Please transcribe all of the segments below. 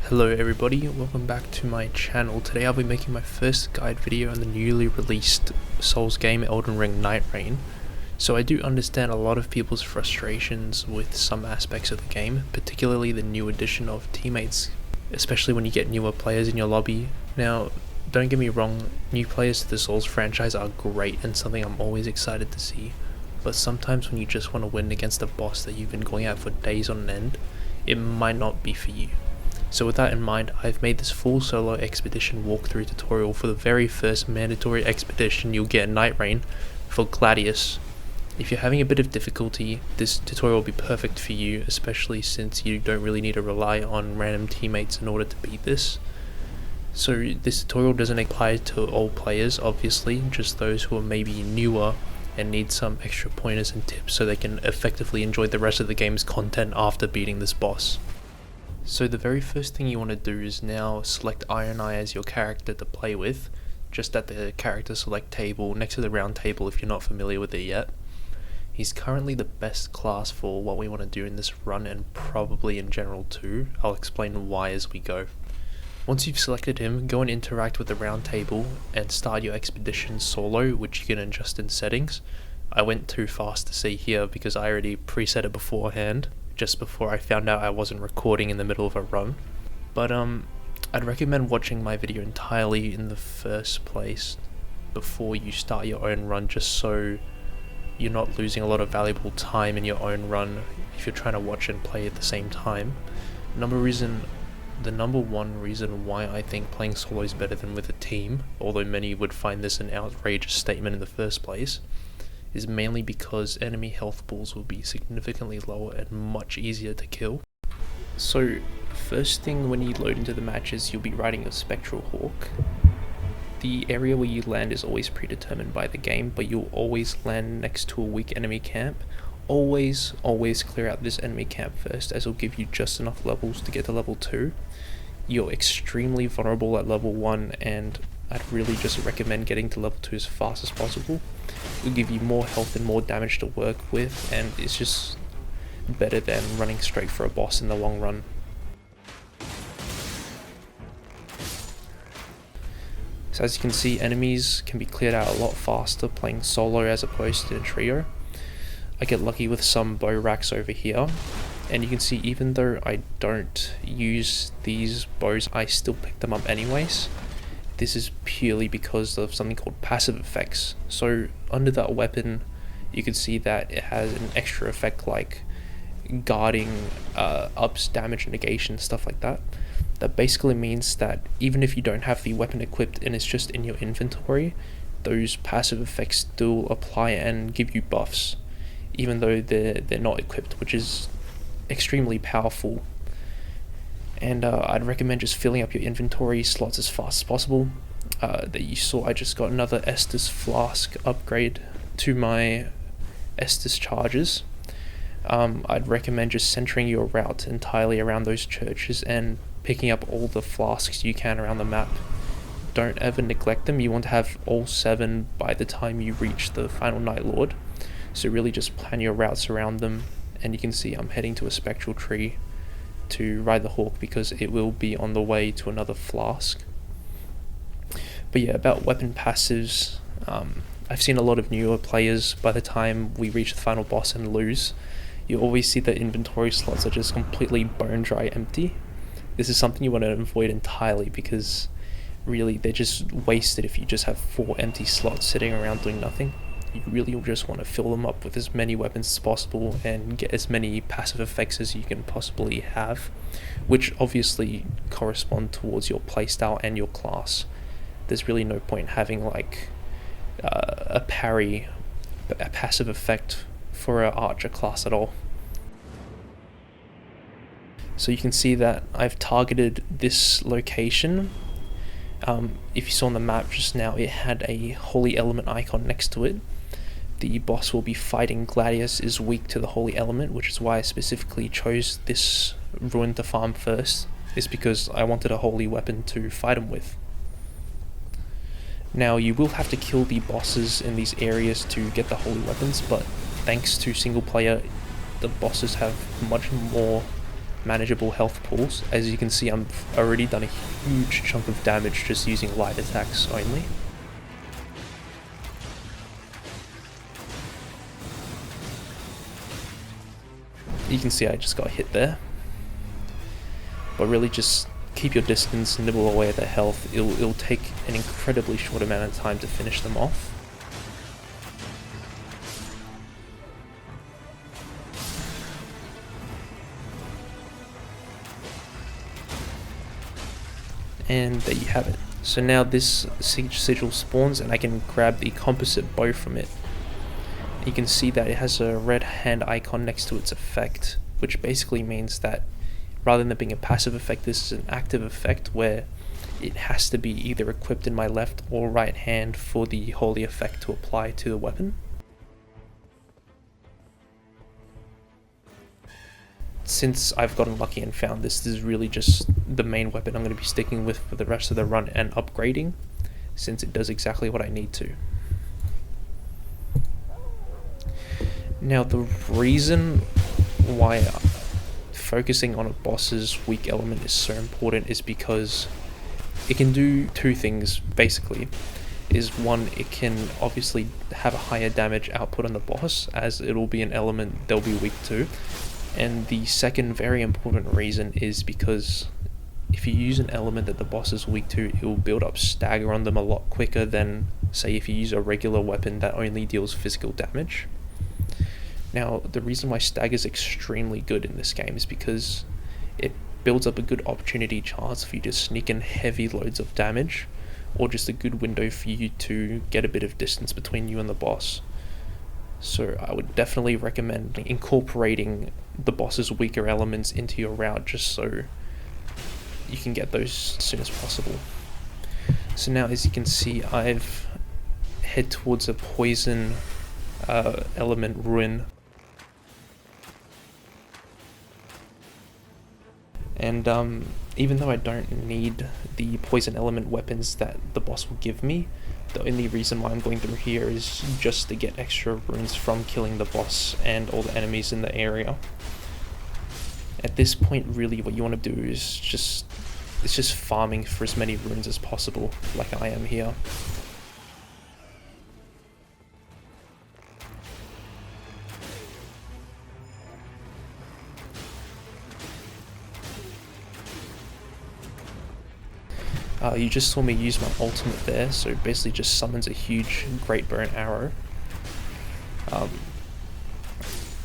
Hello everybody, welcome back to my channel. Today I'll be making my first guide video on the newly released Souls game Elden Ring Nightreign. So I do understand a lot of people's frustrations with some aspects of the game, particularly the new addition of teammates, especially when you get newer players in your lobby. Now, don't get me wrong, new players to the Souls franchise are great and something I'm always excited to see, but sometimes when you just want to win against a boss that you've been going at for days on end, it might not be for you. So with that in mind, I've made this full solo expedition walkthrough tutorial for the very first mandatory expedition you'll get in Nightreign for Gladius. If you're having a bit of difficulty, this tutorial will be perfect for you, especially since you don't really need to rely on random teammates in order to beat this. So this tutorial doesn't apply to all players, obviously, just those who are maybe newer and need some extra pointers and tips so they can effectively enjoy the rest of the game's content after beating this boss. So the very first thing you want to do is now select Iron Eye as your character to play with, just at the character select table next to the round table if you're not familiar with it yet. He's currently the best class for what we want to do in this run and probably in general too. I'll explain why as we go. Once you've selected him, go and interact with the round table and start your expedition solo, which you can adjust in settings. I went too fast to see here because I already preset it beforehand, just before I found out I wasn't recording in the middle of a run. But I'd recommend watching my video entirely in the first place before you start your own run, just so you're not losing a lot of valuable time in your own run if you're trying to watch and play at the same time. The number one reason why I think playing solo is better than with a team, although many would find this an outrageous statement in the first place, is mainly because enemy health pools will be significantly lower and much easier to kill. So first thing when you load into the matches, you'll be riding a Spectral Hawk. The area where you land is always predetermined by the game, but you'll always land next to a weak enemy camp. Always clear out this enemy camp first, as it'll give you just enough levels to get to level 2. You're extremely vulnerable at level 1, and I'd really just recommend getting to level 2 as fast as possible. It'll give you more health and more damage to work with, and it's just better than running straight for a boss in the long run. So as you can see, enemies can be cleared out a lot faster playing solo as opposed to a trio. I get lucky with some bow racks over here, and you can see even though I don't use these bows, I still pick them up anyways. This is purely because of something called passive effects. So under that weapon, you can see that it has an extra effect like guarding, ups, damage, negation, stuff like that. That basically means that even if you don't have the weapon equipped and it's just in your inventory, those passive effects still apply and give you buffs, even though they're not equipped, which is extremely powerful. And I'd recommend just filling up your inventory slots as fast as possible. That you saw I just got another Estus Flask upgrade to my Estus charges. I'd recommend just centering your route entirely around those churches and picking up all the flasks you can around the map. Don't ever neglect them. You want to have all 7 by the time you reach the final Night Lord. So really just plan your routes around them, and you can see I'm heading to a spectral tree to ride the Hawk because it will be on the way to another flask. But yeah, about weapon passives, I've seen a lot of newer players, by the time we reach the final boss and lose, you always see that inventory slots are just completely bone dry empty. This is something you want to avoid entirely because really they're just wasted if you just have 4 empty slots sitting around doing nothing. You really just want to fill them up with as many weapons as possible and get as many passive effects as you can possibly have, which obviously correspond towards your playstyle and your class. There's really no point having like a parry, a passive effect for an archer class at all. So you can see that I've targeted this location. If you saw on the map just now, it had a holy element icon next to it. The boss we'll be fighting, Gladius, is weak to the holy element, which is why I specifically chose this ruin to farm first, is because I wanted a holy weapon to fight him with. Now you will have to kill the bosses in these areas to get the holy weapons, but thanks to single player, the bosses have much more manageable health pools. As you can see, I'm already done a huge chunk of damage just using light attacks only. You can see I just got hit there. But really just keep your distance, nibble away at their health. It'll take an incredibly short amount of time to finish them off. And there you have it. So now this siege sigil spawns and I can grab the composite bow from it. You can see that it has a red hand icon next to its effect, which basically means that rather than being a passive effect, this is an active effect where it has to be either equipped in my left or right hand for the holy effect to apply to the weapon. Since I've gotten lucky and found this is really just the main weapon I'm going to be sticking with for the rest of the run and upgrading, since it does exactly what I need to. Now the reason why focusing on a boss's weak element is so important is because it can do two things basically. Is one, it can obviously have a higher damage output on the boss as it'll be an element they'll be weak to. And the second very important reason is because if you use an element that the boss is weak to, it will build up stagger on them a lot quicker than, say, if you use a regular weapon that only deals physical damage. Now, the reason why stagger is extremely good in this game is because it builds up a good opportunity chance for you to sneak in heavy loads of damage, or just a good window for you to get a bit of distance between you and the boss. So I would definitely recommend incorporating the boss's weaker elements into your route just so you can get those as soon as possible. So now, as you can see, I've head towards a poison element ruin. And even though I don't need the poison element weapons that the boss will give me, the only reason why I'm going through here is just to get extra runes from killing the boss and all the enemies in the area. At this point, really what you want to do is just farming for as many runes as possible, like I am here. You just saw me use my ultimate there, so basically just summons a huge great bow and arrow.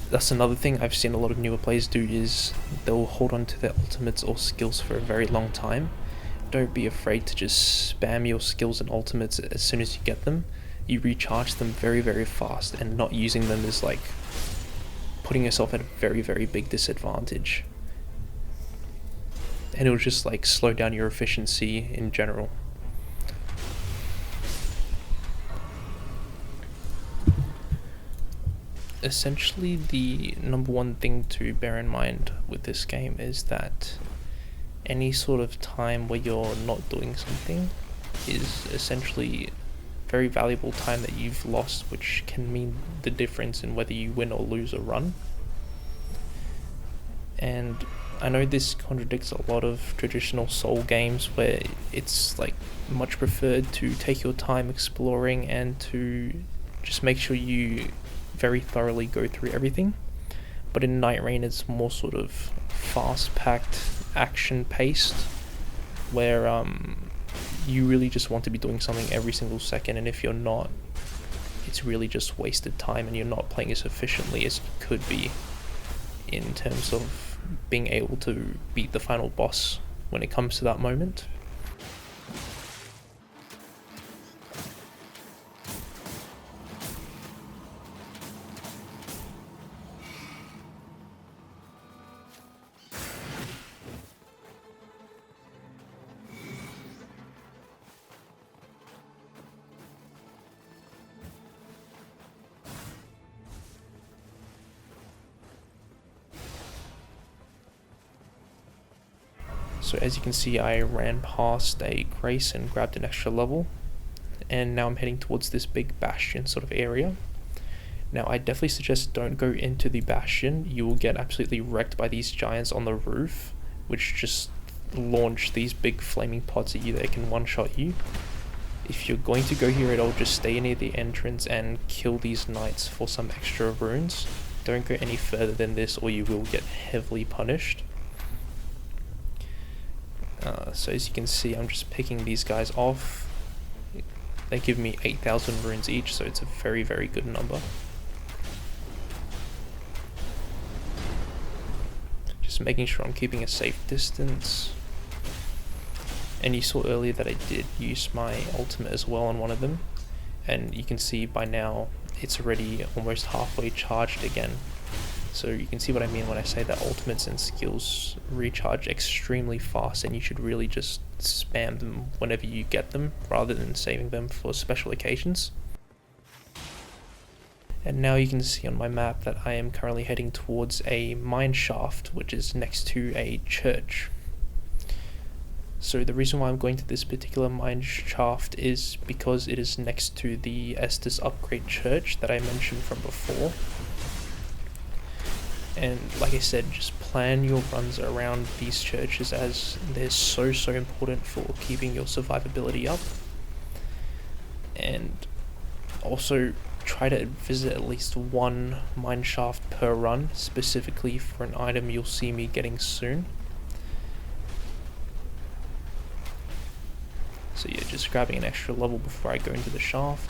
That's another thing I've seen a lot of newer players do, is they'll hold on to their ultimates or skills for a very long time. Don't be afraid to just spam your skills and ultimates as soon as you get them. You recharge them very, very fast, and not using them is like putting yourself at a very, very big disadvantage. And it'll just like slow down your efficiency in general. Essentially, the number one thing to bear in mind with this game is that any sort of time where you're not doing something is essentially very valuable time that you've lost, which can mean the difference in whether you win or lose a run. And I know this contradicts a lot of traditional Soul games where it's like much preferred to take your time exploring and to just make sure you very thoroughly go through everything. But in Nightreign it's more sort of fast-packed, action-paced, where you really just want to be doing something every single second, and if you're not, it's really just wasted time and you're not playing as efficiently as you could be in terms of being able to beat the final boss when it comes to that moment. So as you can see, I ran past a Grace and grabbed an extra level, and now I'm heading towards this big bastion sort of area. Now I definitely suggest don't go into the bastion. You will get absolutely wrecked by these giants on the roof, which just launch these big flaming pods at you that can one-shot you. If you're going to go here at all, just stay near the entrance and kill these knights for some extra runes. Don't go any further than this or you will get heavily punished. So as you can see, I'm just picking these guys off. They give me 8,000 runes each, so it's a very, very good number. Just making sure I'm keeping a safe distance. And you saw earlier that I did use my ultimate as well on one of them. And you can see by now, it's already almost halfway charged again. So you can see what I mean when I say that ultimates and skills recharge extremely fast, and you should really just spam them whenever you get them rather than saving them for special occasions. And now you can see on my map that I am currently heading towards a mine shaft, which is next to a church. So the reason why I'm going to this particular mine shaft is because it is next to the Estus upgrade church that I mentioned from before. And like I said, just plan your runs around these churches as they're so important for keeping your survivability up. And also try to visit at least one mine shaft per run, specifically for an item you'll see me getting soon. So yeah, just grabbing an extra level before I go into the shaft.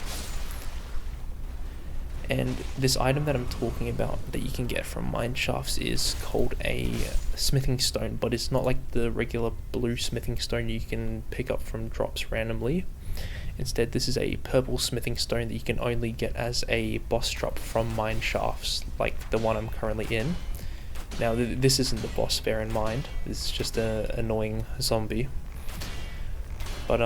And this item that I'm talking about that you can get from mine shafts is called a smithing stone, but it's not like the regular blue smithing stone you can pick up from drops randomly. Instead, this is a purple smithing stone that you can only get as a boss drop from mine shafts, like the one I'm currently in. Now, this isn't the boss, bear in mind. This is just an annoying zombie. But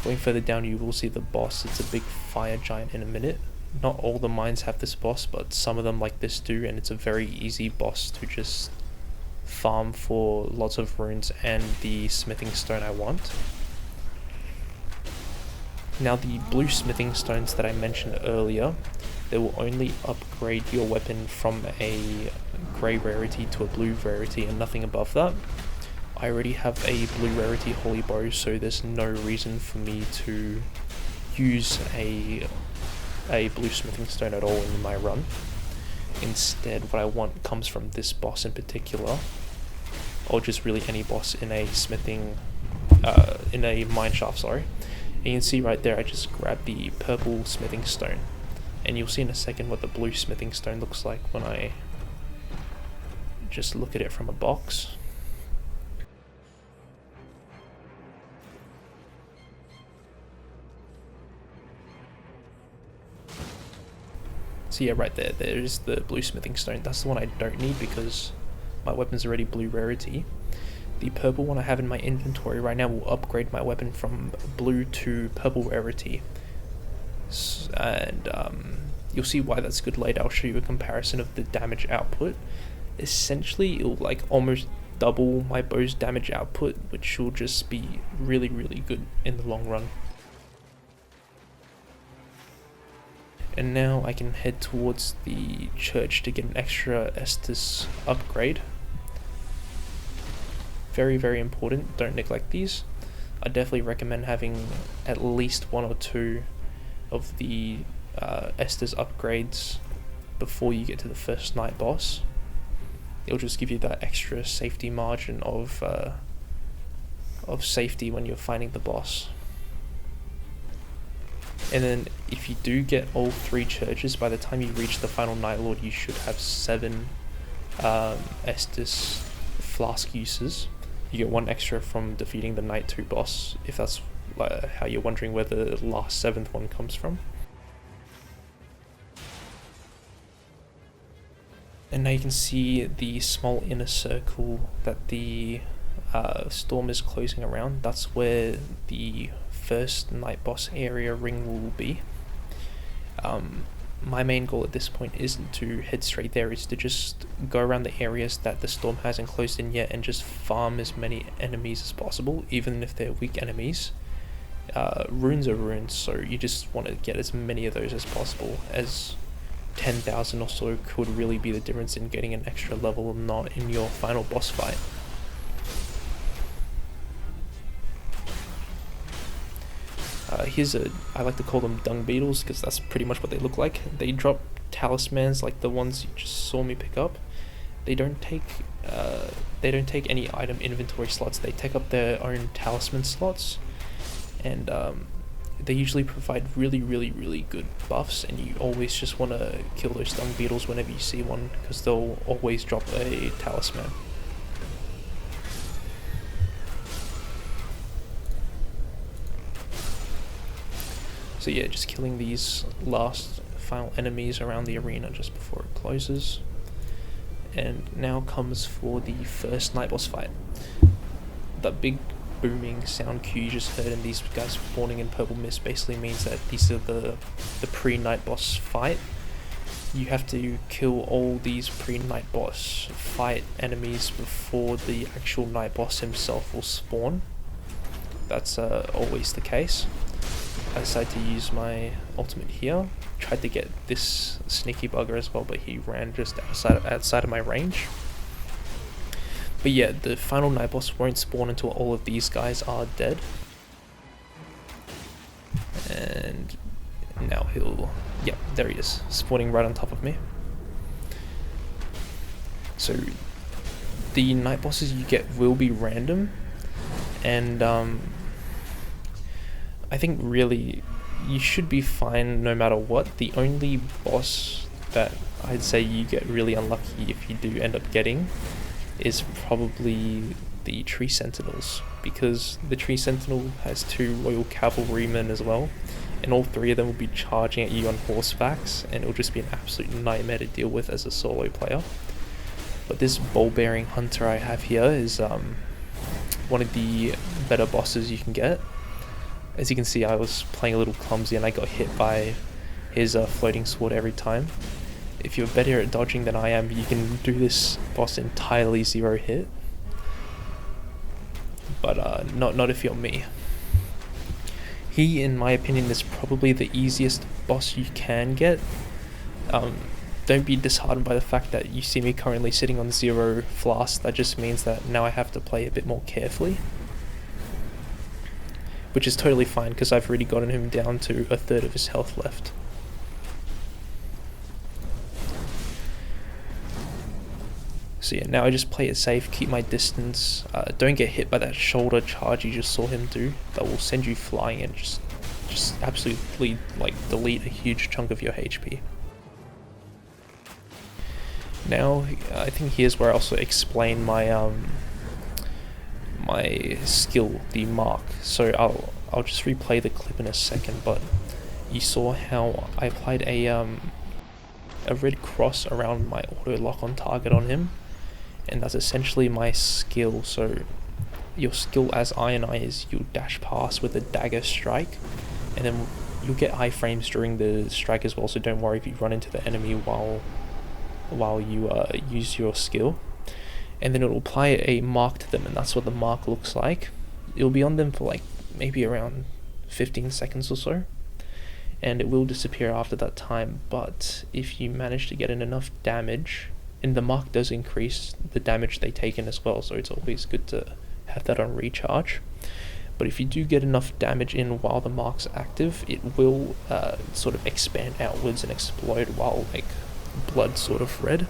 going further down, you will see the boss. It's a big fire giant in a minute. Not all the mines have this boss, but some of them like this do, and it's a very easy boss to just farm for lots of runes and the smithing stone I want. Now the blue smithing stones that I mentioned earlier, they will only upgrade your weapon from a grey rarity to a blue rarity and nothing above that. I already have a blue rarity holy bow, so there's no reason for me to use a blue smithing stone at all in my run. Instead, what I want comes from this boss in particular, or just really any boss in a smithing, in a mine shaft, sorry. And you can see right there, I just grabbed the purple smithing stone, and you'll see in a second what the blue smithing stone looks like when I just look at it from a box. So yeah, right there, there's the blue smithing stone. That's the one I don't need because my weapon's already blue rarity. The purple one I have in my inventory right now will upgrade my weapon from blue to purple rarity. And you'll see why that's good later. I'll show you a comparison of the damage output. Essentially, it'll like almost double my bow's damage output, which will just be really good in the long run. And now I can head towards the church to get an extra Estus upgrade. Very important, don't neglect these. I definitely recommend having at least one or two of the Estus upgrades before you get to the first night boss. It'll just give you that extra safety margin of safety when you're fighting the boss. And then if you do get all three churches, by the time you reach the final Night Lord, you should have 7 Estus flask uses. You get 1 extra from defeating the Night 2 boss, if that's how you're wondering where the last 7th one comes from. And now you can see the small inner circle that the storm is closing around. That's where the first night boss area ring will be. My main goal at this point isn't to head straight there, it's to just go around the areas that the storm hasn't closed in yet and just farm as many enemies as possible, even if they're weak enemies. Runes are runes, so you just want to get as many of those as possible, as 10,000 or so could really be the difference in getting an extra level or not in your final boss fight. I like to call them dung beetles because that's pretty much what they look like. They drop talismans like the ones you just saw me pick up. They don't take any item inventory slots. They take up their own talisman slots, and they usually provide really good buffs, and you always just want to kill those dung beetles whenever you see one because they'll always drop a talisman. So yeah, just killing these last final enemies around the arena just before it closes. And now comes for the first night boss fight. That big booming sound cue you just heard and these guys spawning in purple mist basically means that these are the pre-night boss fight. You have to kill all these pre-night boss fight enemies before the actual night boss himself will spawn. That's always the case. I decided to use my ultimate here. Tried to get this sneaky bugger as well, but he ran just outside of my range. But yeah, the final night boss won't spawn until all of these guys are dead. And now yep, there he is, spawning right on top of me. So the night bosses you get will be random, and I think really you should be fine no matter what. The only boss that I'd say you get really unlucky if you do end up getting is probably the Tree Sentinels, because the Tree Sentinel has 2 Royal Cavalrymen as well, and all 3 of them will be charging at you on horsebacks, and it'll just be an absolute nightmare to deal with as a solo player. But this ball-bearing hunter I have here is one of the better bosses you can get. As you can see, I was playing a little clumsy and I got hit by his floating sword every time. If you're better at dodging than I am, you can do this boss entirely 0 hit. But not if you're me. He, in my opinion, is probably the easiest boss you can get. Don't be disheartened by the fact that you see me currently sitting on 0 flask. That just means that now I have to play a bit more carefully. Which is totally fine because I've already gotten him down to 1/3 of his health left. So yeah, now I just play it safe, keep my distance, don't get hit by that shoulder charge you just saw him do. That will send you flying and just absolutely like delete a huge chunk of your HP. Now I think here's where I also explain my my skill, the mark. So I'll just replay the clip in a second, but you saw how I applied a red cross around my auto lock on target on him, and that's essentially my skill. So your skill as I is you'll dash past with a dagger strike, and then you'll get iframes during the strike as well, so don't worry if you run into the enemy while you use your skill. And then it'll apply a mark to them, and that's what the mark looks like. It'll be on them for like maybe around 15 seconds or so, and it will disappear after that time. But if you manage to get in enough damage, and the mark does increase the damage they take in as well, so it's always good to have that on recharge. But if you do get enough damage in while the mark's active, it will sort of expand outwards and explode while like blood sort of red.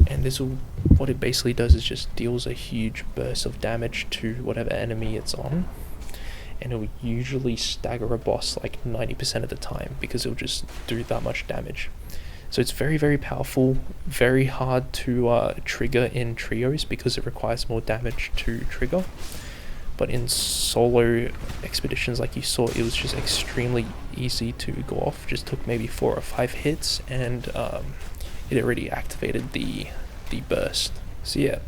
And what it basically does is just deals a huge burst of damage to whatever enemy it's on, and it will usually stagger a boss like 90% of the time because it'll just do that much damage. So it's very powerful, very hard to trigger in trios because it requires more damage to trigger. But in solo expeditions like you saw, it was just extremely easy to go off. Just took maybe 4 or 5 hits, and it already activated the burst. So yeah,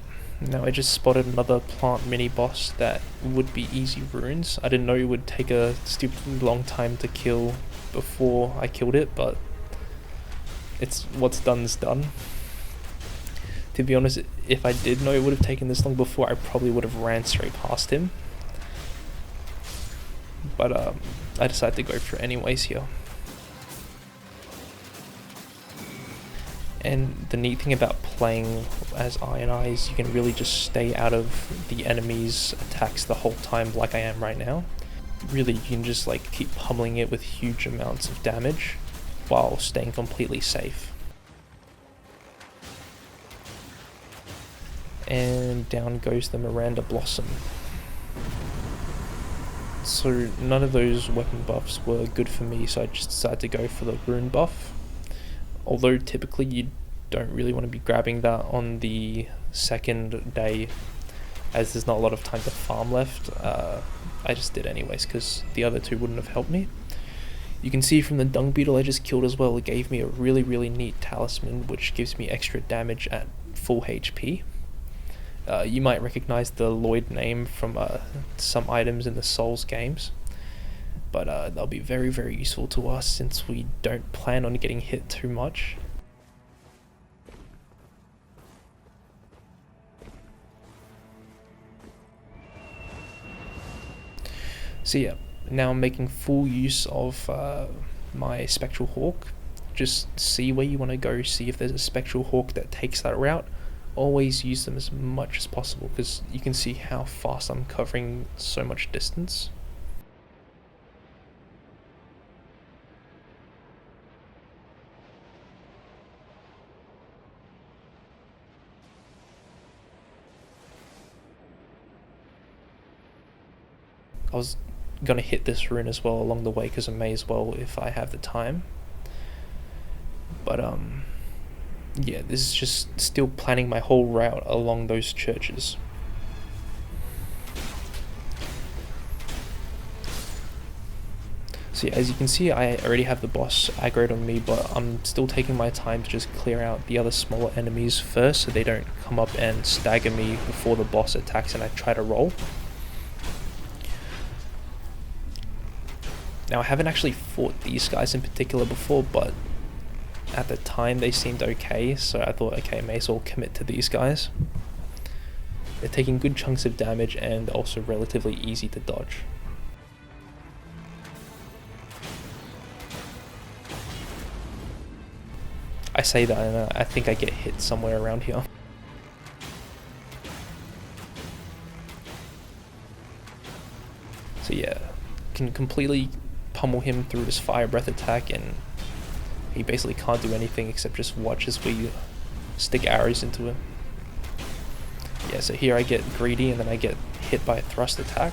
now I just spotted another plant mini boss that would be easy runes. I didn't know it would take a stupidly long time to kill before I killed it, but it's what's done is done. To be honest, if I did know it would have taken this long before, I probably would have ran straight past him. But I decided to go for it anyways here. And the neat thing about playing as Iron Eye is you can really just stay out of the enemy's attacks the whole time, like I am right now. Really, you can just like keep pummeling it with huge amounts of damage while staying completely safe. And down goes the Miranda Blossom. So none of those weapon buffs were good for me, so I just decided to go for the rune buff. Although typically you don't really want to be grabbing that on the second day, as there's not a lot of time to farm left. I just did anyways because the other two wouldn't have helped me. You can see from the dung beetle I just killed as well, it gave me a really neat talisman which gives me extra damage at full HP. You might recognize the Lloyd name from some items in the Souls games, but they'll be very useful to us since we don't plan on getting hit too much. So yeah, now I'm making full use of my Spectral Hawk. Just see where you want to go, see if there's a Spectral Hawk that takes that route. Always use them as much as possible because you can see how fast I'm covering so much distance. I was gonna hit this rune as well along the way because I may as well if I have the time. But yeah, this is just still planning my whole route along those churches. So yeah, as you can see, I already have the boss aggroed on me, but I'm still taking my time to just clear out the other smaller enemies first so they don't come up and stagger me before the boss attacks and I try to roll. Now I haven't actually fought these guys in particular before, but at the time they seemed okay, so I thought, okay, I may as well commit to these guys. They're taking good chunks of damage and also relatively easy to dodge. I say that and I think I get hit somewhere around here. So yeah, can completely pummel him through his fire breath attack, and he basically can't do anything except just watch as we stick arrows into him. Yeah, so here I get greedy and then I get hit by a thrust attack.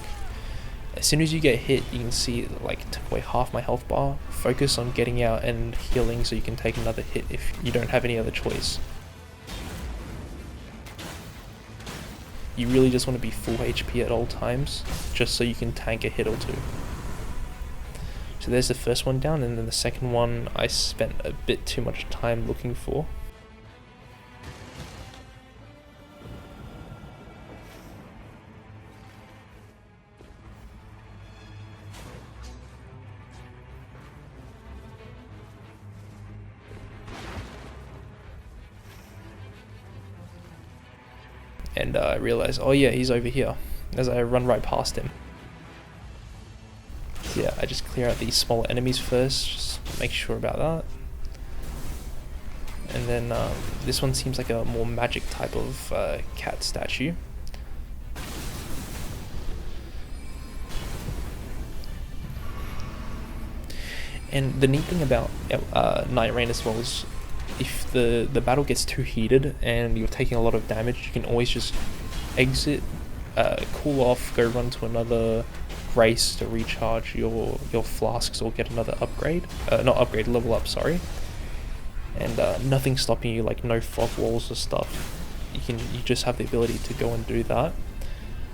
As soon as you get hit, you can see like took away half my health bar. Focus on getting out and healing so you can take another hit if you don't have any other choice. You really just want to be full HP at all times, just so you can tank a hit or two. So there's the first one down, and then the second one I spent a bit too much time looking for. And I realized, oh yeah, he's over here, as I run right past him. So yeah, I just clear out these smaller enemies first, just make sure about that. And then this one seems like a more magic type of cat statue. And the neat thing about Nightreign as well is if the battle gets too heated and you're taking a lot of damage, you can always just exit, cool off, go run to another race to recharge your flasks or get another upgrade. Not upgrade, level up, sorry. And nothing stopping you, like no fog walls or stuff. You just have the ability to go and do that.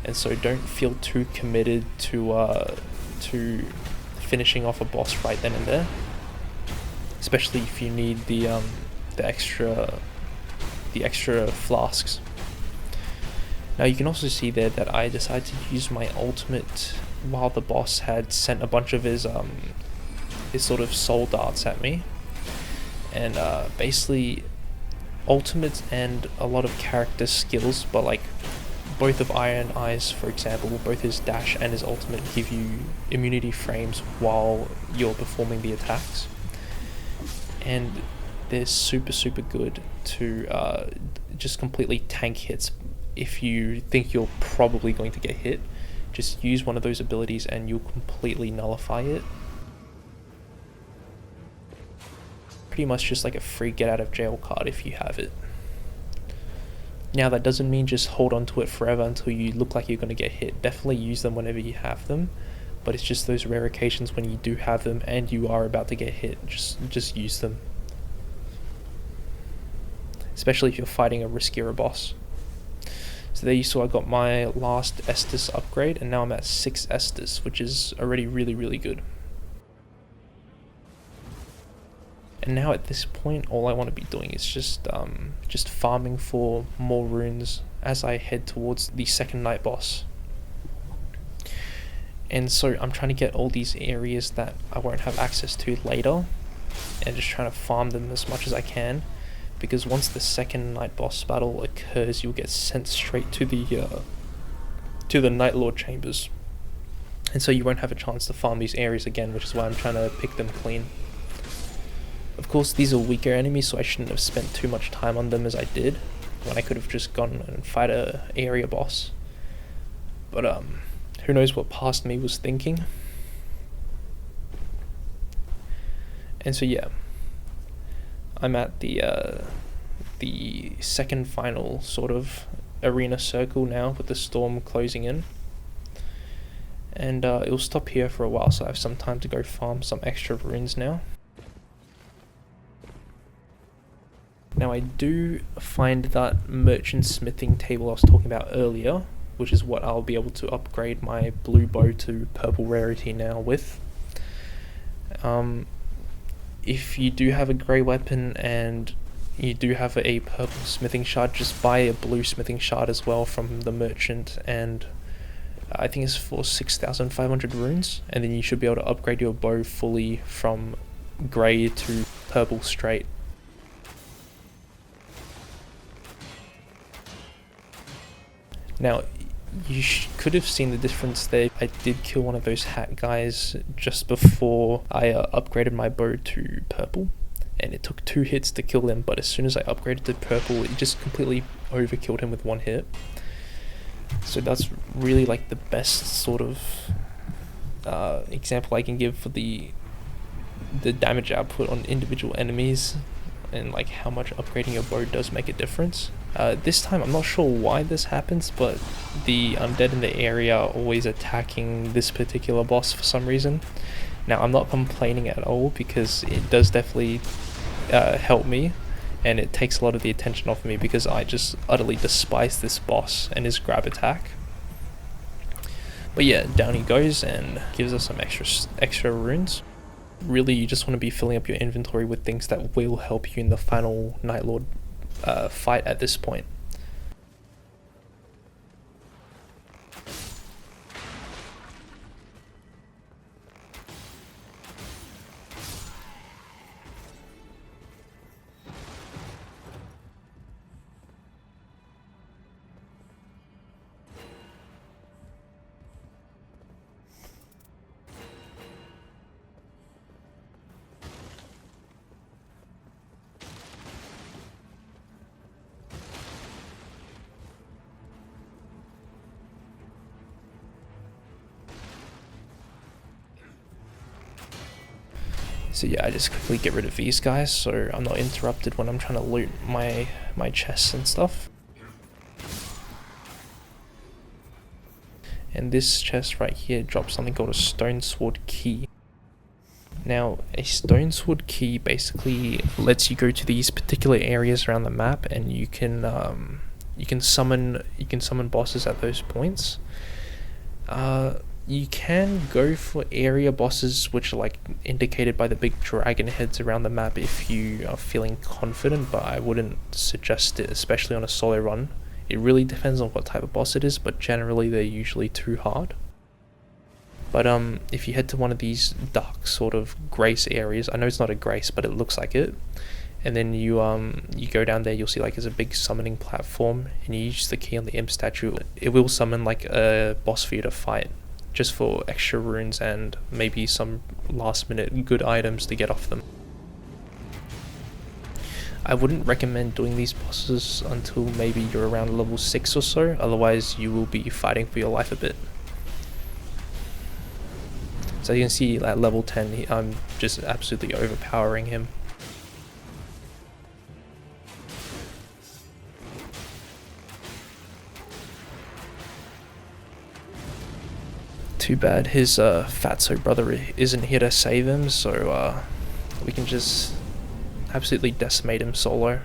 And so don't feel too committed to finishing off a boss right then and there. Especially if you need the extra flasks. Now you can also see there that I decided to use my ultimate while the boss had sent a bunch of his sort of soul darts at me. And basically ultimate and a lot of character skills, but like both of Iron Eye's, for example, both his dash and his ultimate give you immunity frames while you're performing the attacks. And they're super good to just completely tank hits. If you think you're probably going to get hit, just use one of those abilities and you'll completely nullify it. Pretty much just like a free get out of jail card if you have it. Now that doesn't mean just hold on to it forever until you look like you're going to get hit. Definitely use them whenever you have them, but it's just those rare occasions when you do have them and you are about to get hit, just use them. Especially if you're fighting a riskier boss. So there you saw I got my last Estus upgrade, and now I'm at 6 Estus, which is already really good. And now at this point, all I want to be doing is just farming for more runes as I head towards the second night boss. And so I'm trying to get all these areas that I won't have access to later, and just trying to farm them as much as I can. Because once the second night boss battle occurs, you'll get sent straight to the Night Lord chambers, and so you won't have a chance to farm these areas again, which is why I'm trying to pick them clean. Of course, these are weaker enemies, so I shouldn't have spent too much time on them as I did, when I could have just gone and fight a area boss. But who knows what past me was thinking. And so yeah, I'm at the second final sort of arena circle now, with the storm closing in, and it'll stop here for a while, so I have some time to go farm some extra runes now. Now I do find that merchant smithing table I was talking about earlier, which is what I'll be able to upgrade my blue bow to purple rarity now with. If you do have a grey weapon and you do have a purple smithing shard, just buy a blue smithing shard as well from the merchant, and I think it's for 6,500 runes, and then you should be able to upgrade your bow fully from grey to purple straight. Now, you could have seen the difference there. I did kill one of those hat guys just before I upgraded my bow to purple, and it took 2 hits to kill him, but as soon as I upgraded to purple, it just completely overkilled him with 1 hit. So that's really like the best sort of example I can give for the damage output on individual enemies, and like how much upgrading your bow does make a difference. This time I'm not sure why this happens, but the undead in the area are always attacking this particular boss for some reason. Now I'm not complaining at all, because it does definitely help me, and it takes a lot of the attention off me, because I just utterly despise this boss and his grab attack. But yeah, down he goes and gives us some extra runes. Really, you just want to be filling up your inventory with things that will help you in the final Night Lord fight at this point. So yeah, I just quickly get rid of these guys so I'm not interrupted when I'm trying to loot my chests and stuff. And this chest right here drops something called a stone sword key. Now, a stone sword key basically lets you go to these particular areas around the map, and you can summon bosses at those points. You can go for area bosses which are like indicated by the big dragon heads around the map if you are feeling confident, but I wouldn't suggest it, especially on a solo run. It really depends on what type of boss it is, but generally they're usually too hard. But if you head to one of these dark sort of grace areas, I know it's not a grace, but it looks like it, and then you go down there, you'll see like there's a big summoning platform, and you use the key on the imp statue. It will summon like a boss for you to fight, just for extra runes and maybe some last minute good items to get off them. I wouldn't recommend doing these bosses until maybe you're around level 6 or so, otherwise you will be fighting for your life a bit. So you can see at level 10, I'm just absolutely overpowering him. Too bad his fatso brother isn't here to save him, so we can just absolutely decimate him solo.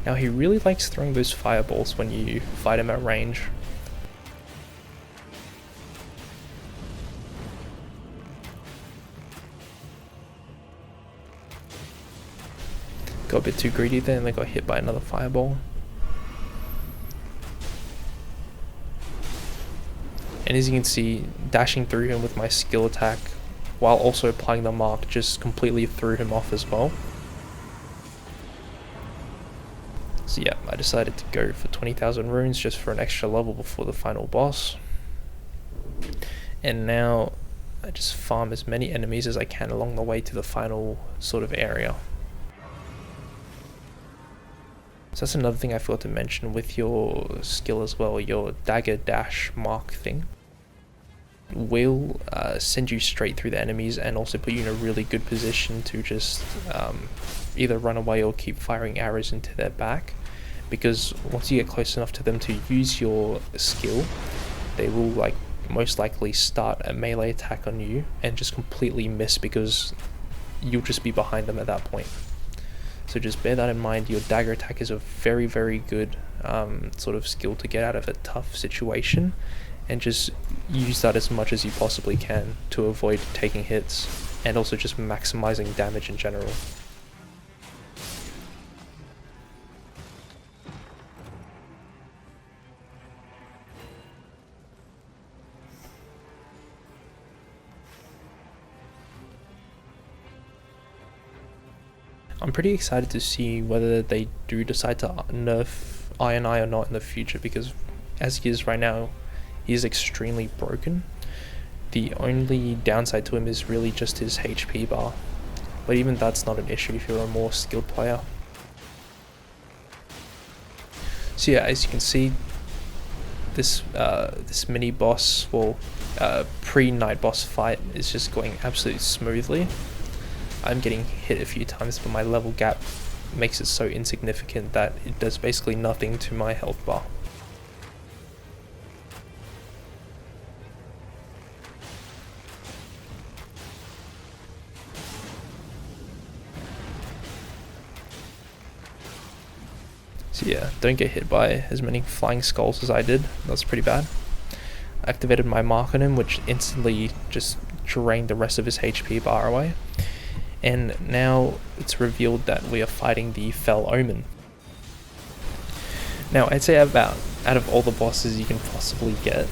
Now he really likes throwing those fireballs when you fight him at range. Got a bit too greedy there and they got hit by another fireball. And as you can see, dashing through him with my skill attack while also applying the mark just completely threw him off as well. So yeah, I decided to go for 20,000 runes just for an extra level before the final boss. And now I just farm as many enemies as I can along the way to the final sort of area. So that's another thing I forgot to mention with your skill as well, your dagger dash mark thing will send you straight through the enemies and also put you in a really good position to just either run away or keep firing arrows into their back, because once you get close enough to them to use your skill, they will most likely start a melee attack on you and just completely miss because you'll just be behind them at that point. So just bear that in mind. Your dagger attack is a very, very good sort of skill to get out of a tough situation, and just use that as much as you possibly can to avoid taking hits and also just maximizing damage in general. I'm pretty excited to see whether they do decide to nerf Iron Eye or not in the future, because as he is right now, he is extremely broken. The only downside to him is really just his HP bar, but even that's not an issue if you're a more skilled player. So yeah, as you can see, this mini boss, pre-night boss fight is just going absolutely smoothly. I'm getting hit a few times, but my level gap makes it so insignificant that it does basically nothing to my health bar. So yeah, don't get hit by as many flying skulls as I did. That's pretty bad. I activated my mark on him, which instantly just drained the rest of his HP bar away. And now it's revealed that we are fighting the Fell Omen. Now I'd say out of all the bosses you can possibly get,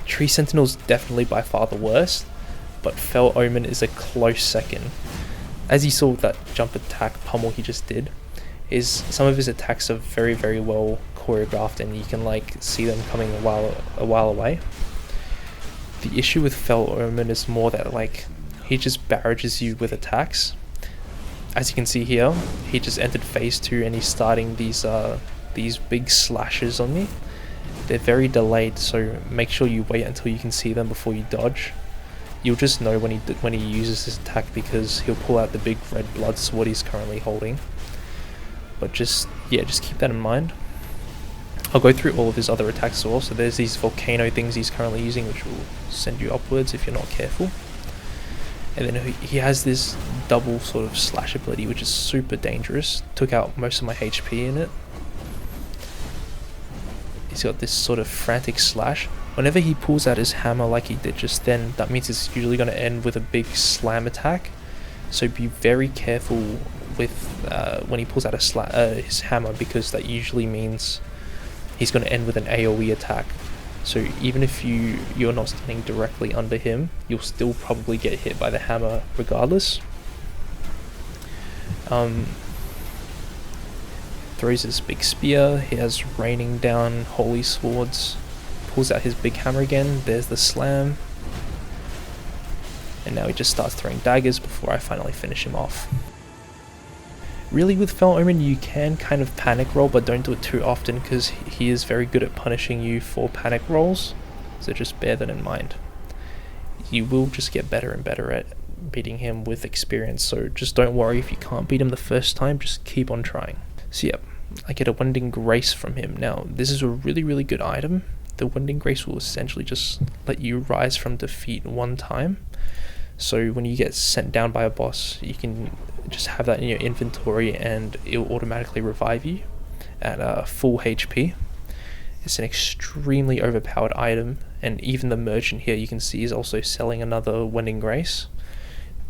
Tree Sentinel's definitely by far the worst, but Fell Omen is a close second. As you saw with that jump attack pummel he just did, some of his attacks are very, very well choreographed and you can see them coming a while away. The issue with Fell Omen is more that he just barrages you with attacks. As you can see here, he just entered phase 2 and he's starting these big slashes on me. They're very delayed, so make sure you wait until you can see them before you dodge. You'll just know when he uses this attack because he'll pull out the big red blood sword he's currently holding. But just keep that in mind. I'll go through all of his other attacks as well. So there's these volcano things he's currently using, which will send you upwards if you're not careful. And then he has this double sort of slash ability, which is super dangerous. Took out most of my HP in it. He's got this sort of frantic slash. Whenever he pulls out his hammer like he did just then, that means it's usually going to end with a big slam attack. So be very careful with when he pulls out his hammer, because that usually means he's going to end with an AoE attack. So even if you're not standing directly under him, you'll still probably get hit by the hammer regardless. Throws this big spear. He has raining down holy swords. Pulls out his big hammer again. There's the slam. and now he just starts throwing daggers before I finally finish him off. Really, with Fell Omen you can kind of panic roll, but don't do it too often because he is very good at punishing you for panic rolls, so just bear that in mind. You will just get better and better at beating him with experience, so just don't worry if you can't beat him the first time, just keep on trying. So yeah, I get a Wending Grace from him. Now this is a really good item. The Wending Grace will essentially just let you rise from defeat one time, so when you get sent down by a boss you can just have that in your inventory and it will automatically revive you at full HP. It's an extremely overpowered item, and even the merchant here you can see is also selling another Wending Grace.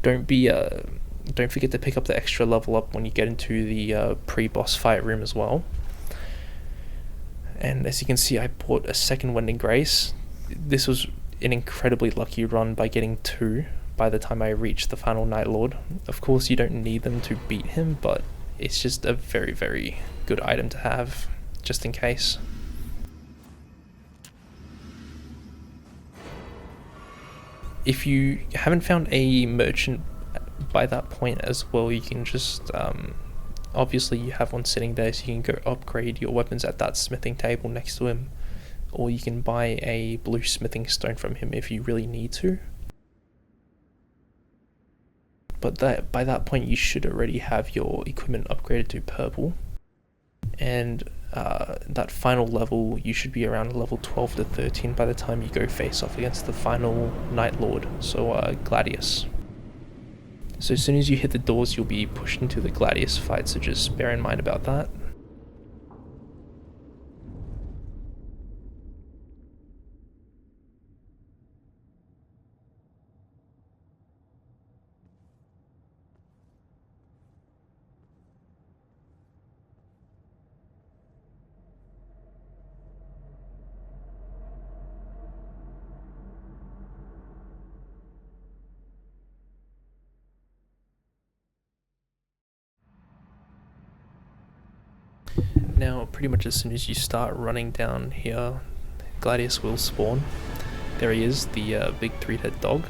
Don't forget to pick up the extra level up when you get into the pre-boss fight room as well. And as you can see, I bought a second Wending Grace. This was an incredibly lucky run by getting 2 by the time I reached the final Night Lord. Of course you don't need them to beat him, but it's just a very good item to have, just in case. If you haven't found a merchant by that point as well, you can just obviously you have one sitting there, so you can go upgrade your weapons at that smithing table next to him, or you can buy a blue smithing stone from him if you really need to. But by that point you should already have your equipment upgraded to purple, and that final level you should be around level 12 to 13 by the time you go face off against the final Night Lord, so Gladius. So as soon as you hit the doors you'll be pushed into the Gladius fight, so just bear in mind about that. Now pretty much as soon as you start running down here, Gladius will spawn. There he is, the big 3-head dog.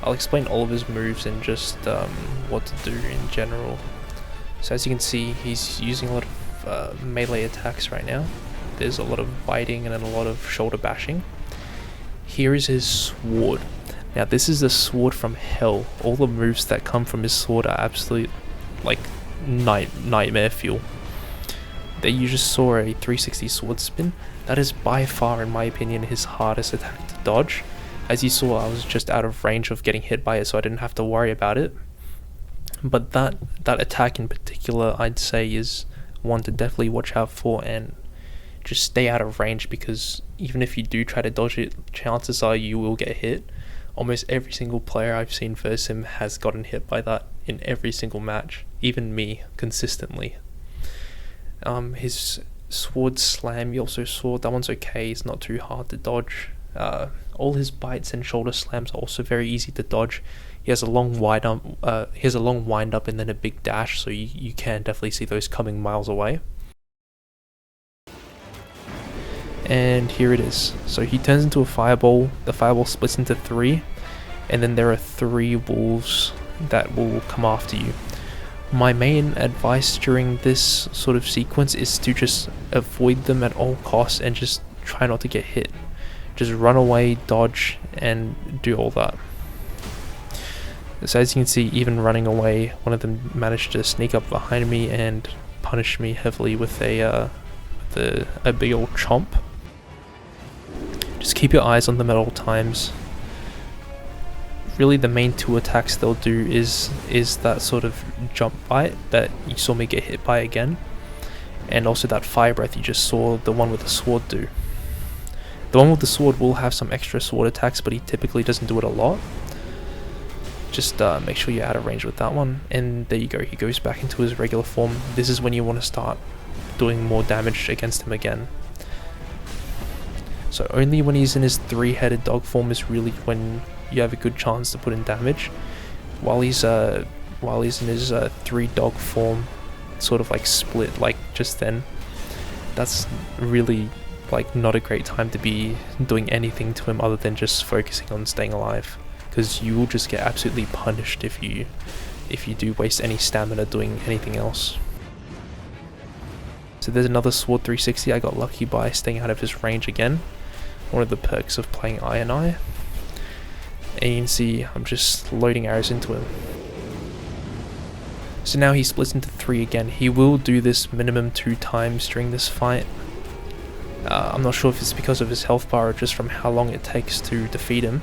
I'll explain all of his moves and just what to do in general. So as you can see, he's using a lot of melee attacks right now. There's a lot of biting and then a lot of shoulder bashing. Here is his sword. Now this is the sword from hell. All the moves that come from his sword are absolute like nightmare fuel. There you just saw a 360 sword spin. That is by far, in my opinion, his hardest attack to dodge. As you saw, I was just out of range of getting hit by it, so I didn't have to worry about it. But that attack in particular, I'd say, is one to definitely watch out for and just stay out of range, because even if you do try to dodge it, chances are you will get hit. Almost every single player I've seen versus him has gotten hit by that in every single match, even me, consistently. His sword slam, you also saw, that one's okay, it's not too hard to dodge. All his bites and shoulder slams are also very easy to dodge. He has a long wind up and then a big dash, so you can definitely see those coming miles away. And here it is. So he turns into a fireball, the fireball splits into 3, and then there are 3 wolves that will come after you. My main advice during this sort of sequence is to just avoid them at all costs and just try not to get hit. Just run away, dodge, and do all that. So as you can see, even running away, one of them managed to sneak up behind me and punish me heavily with a big old chomp. Just keep your eyes on them at all times. Really the main 2 attacks they'll do is that sort of jump bite that you saw me get hit by again, and also that fire breath you just saw the one with the sword do. The one with the sword will have some extra sword attacks, but he typically doesn't do it a lot. Just make sure you're out of range with that one, and there you go, he goes back into his regular form. This is when you want to start doing more damage against him again. So only when he's in his 3-headed dog form is really when you have a good chance to put in damage. While he's in his 3-dog form, sort of like split like just then, that's really like not a great time to be doing anything to him other than just focusing on staying alive, because you will just get absolutely punished if you do waste any stamina doing anything else. So there's another sword 360. I got lucky by staying out of his range again. One of the perks of playing Iron Eye. And you can see I'm just loading arrows into him. So now he splits into 3 again. He will do this minimum 2 times during this fight. I'm not sure if it's because of his health bar or just from how long it takes to defeat him.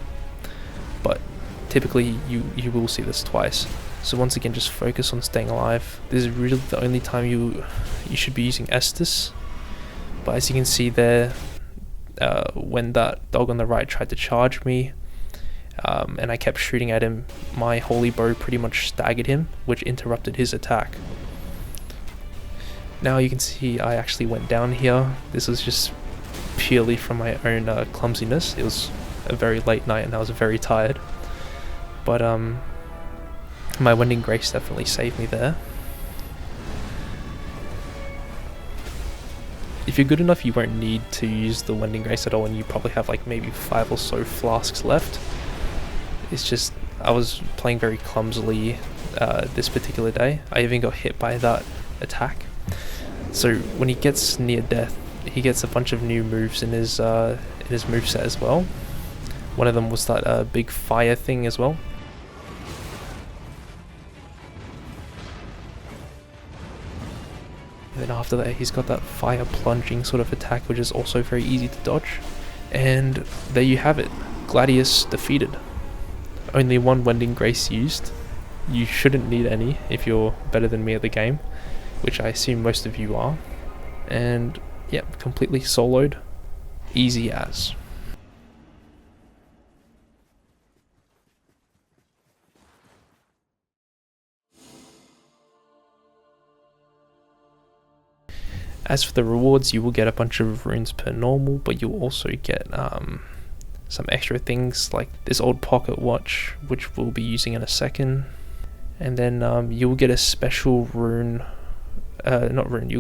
But typically you will see this twice. So once again, just focus on staying alive. This is really the only time you should be using Estus. But as you can see there, when that dog on the right tried to charge me, and I kept shooting at him, my holy bow pretty much staggered him, which interrupted his attack. Now you can see I actually went down here. This was just purely from my own clumsiness. It was a very late night and I was very tired. But my Wending Grace definitely saved me there. If you're good enough, you won't need to use the Wending Grace at all, and you probably have like maybe 5 or so flasks left. It's just, I was playing very clumsily this particular day. I even got hit by that attack. So when he gets near death, he gets a bunch of new moves in his moveset as well. One of them was that big fire thing as well. And then after that, he's got that fire plunging sort of attack, which is also very easy to dodge. And there you have it, Gladius defeated. Only 1 Wending Grace used. You shouldn't need any if you're better than me at the game, which I assume most of you are. And yeah, completely soloed, easy as. As for the rewards, you will get a bunch of runes per normal, but you'll also get some extra things like this old pocket watch, which we'll be using in a second. And then you'll get a special you'll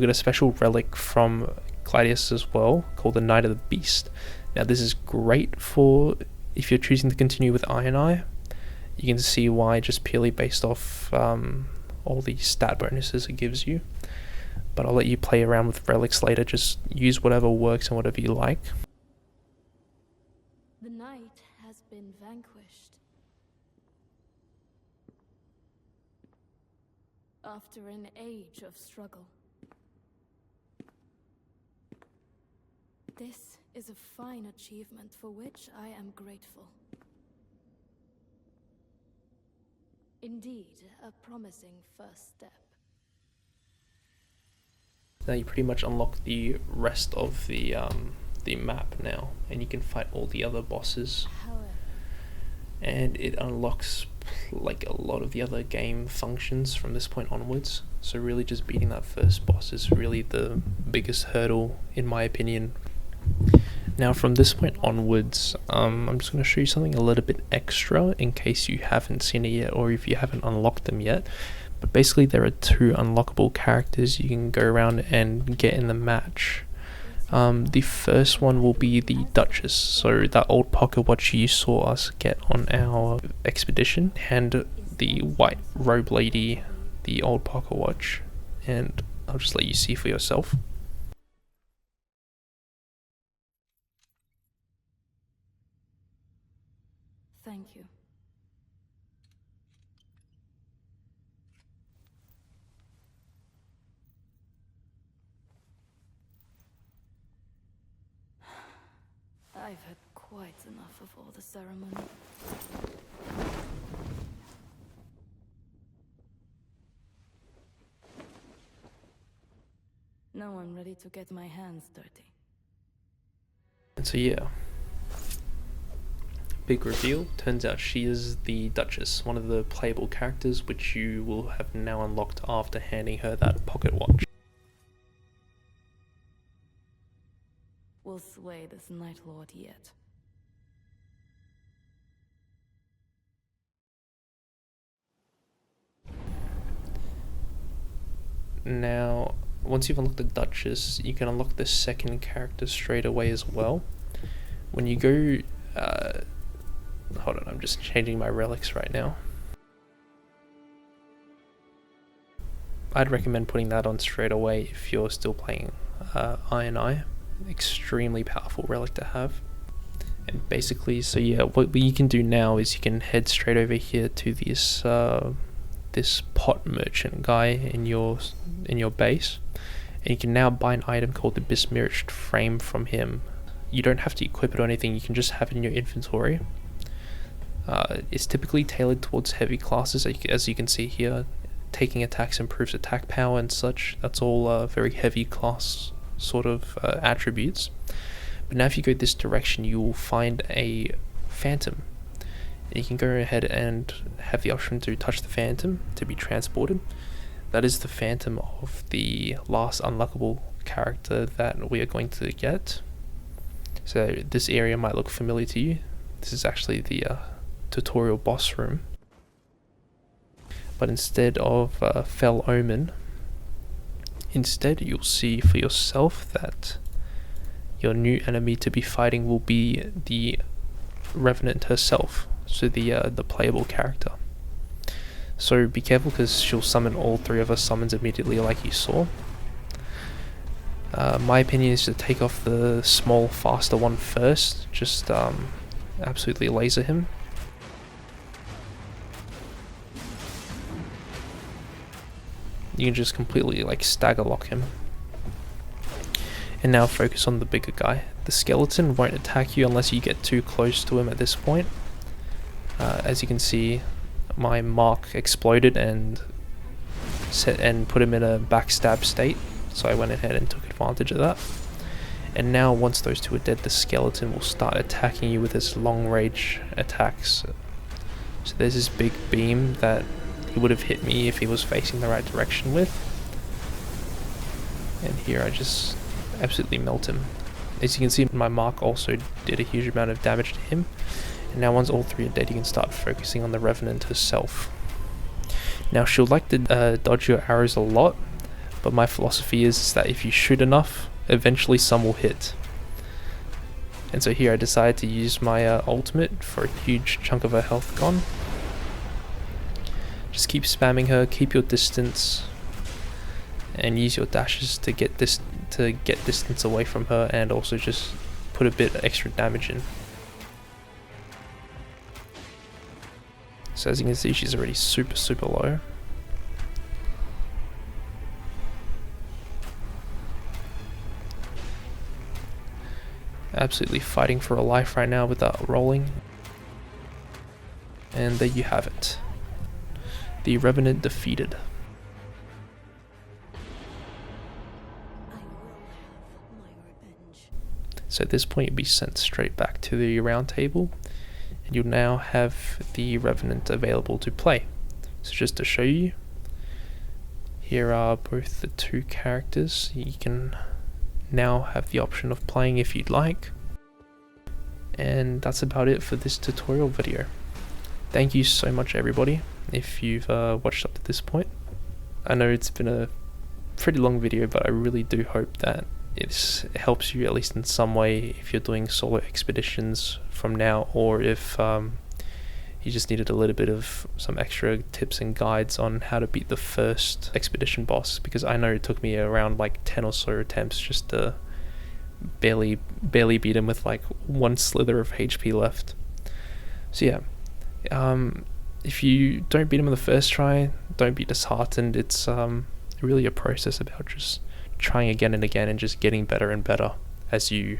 get a special relic from Gladius as well, called the Knight of the Beast. Now this is great for if you're choosing to continue with Iron Eye. You can see why, just purely based off all the stat bonuses it gives you. But I'll let you play around with relics later. Just use whatever works and whatever you like. The night has been vanquished. After an age of struggle. This is a fine achievement for which I am grateful. Indeed, a promising first step. Now you pretty much unlock the rest of the map now, and you can fight all the other bosses. However, and it unlocks like a lot of the other game functions from this point onwards. So really just beating that first boss is really the biggest hurdle in my opinion. Now from this point onwards, I'm just going to show you something a little bit extra in case you haven't seen it yet or if you haven't unlocked them yet. But basically there are 2 unlockable characters you can go around and get in the match. The first one will be the Duchess, so that old pocket watch you saw us get on our expedition, and the white robe lady, the old pocket watch, and I'll just let you see for yourself. thank you. I've had quite enough of all the ceremony. No, I'm ready to get my hands dirty. And so yeah, big reveal, turns out she is the Duchess, one of the playable characters which you will have now unlocked after handing her that pocket watch. We'll sway this Night Lord yet. Now, once you've unlocked the Duchess, you can unlock the second character straight away as well. When you go Hold on, I'm just changing my relics right now. I'd recommend putting that on straight away if you're still playing Iron Eye. Extremely powerful relic to have. And basically, so yeah, what you can do now is you can head straight over here to this this pot merchant guy in your base, and you can now buy an item called the besmirched frame from him. You don't have to equip it or anything, you can just have it in your inventory. It's typically tailored towards heavy classes, as you can see here. Taking attacks improves attack power and such. That's all very heavy class sort of attributes. But now if you go this direction, you will find a phantom. And you can go ahead and have the option to touch the phantom to be transported. That is the phantom of the last unlockable character that we are going to get. So this area might look familiar to you. This is actually the tutorial boss room. But instead of Fell Omen, instead you'll see for yourself that your new enemy to be fighting will be the Revenant herself, so the playable character. So be careful, because she'll summon all three of her summons immediately like you saw. My opinion is to take off the small, faster one first, just absolutely laser him. You can just completely like stagger lock him. And now focus on the bigger guy. The skeleton won't attack you unless you get too close to him at this point. As you can see, my mark exploded and put him in a backstab state, so I went ahead and took advantage of that. And now once those two are dead, the skeleton will start attacking you with his long range attacks. So there's this big beam that he would have hit me if he was facing the right direction with. And here I just absolutely melt him. As you can see, my mark also did a huge amount of damage to him. And now once all three are dead, you can start focusing on the Revenant herself. Now she'll like to dodge your arrows a lot, but my philosophy is that if you shoot enough, eventually some will hit. And so here I decided to use my ultimate for a huge chunk of her health gone. Just keep spamming her, keep your distance, and use your dashes to get distance away from her, and also just put a bit extra damage in. So as you can see, she's already super low. Absolutely fighting for her life right now without rolling. And there you have it. The Revenant defeated. So at this point you'll be sent straight back to the round table, and you'll now have the Revenant available to play. So just to show you, here are both the two characters. You can now have the option of playing if you'd like. And that's about it for this tutorial video. Thank you so much everybody if you've watched up to this point. I know it's been a pretty long video, but I really do hope that it helps you at least in some way if you're doing solo expeditions from now, or if you just needed a little bit of some extra tips and guides on how to beat the first expedition boss, because I know it took me around like 10 or so attempts just to barely beat him with like one slither of HP left. So yeah, if you don't beat him on the first try, don't be disheartened. It's really a process about just trying again and again and just getting better and better as you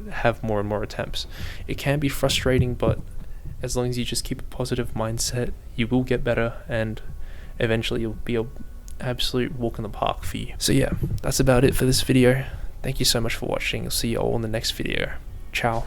have more and more attempts. It can be frustrating, but as long as you just keep a positive mindset, you will get better, and eventually it'll be an absolute walk in the park for you. So yeah, that's about it for this video. Thank you so much for watching. I'll see you all in the next video. Ciao.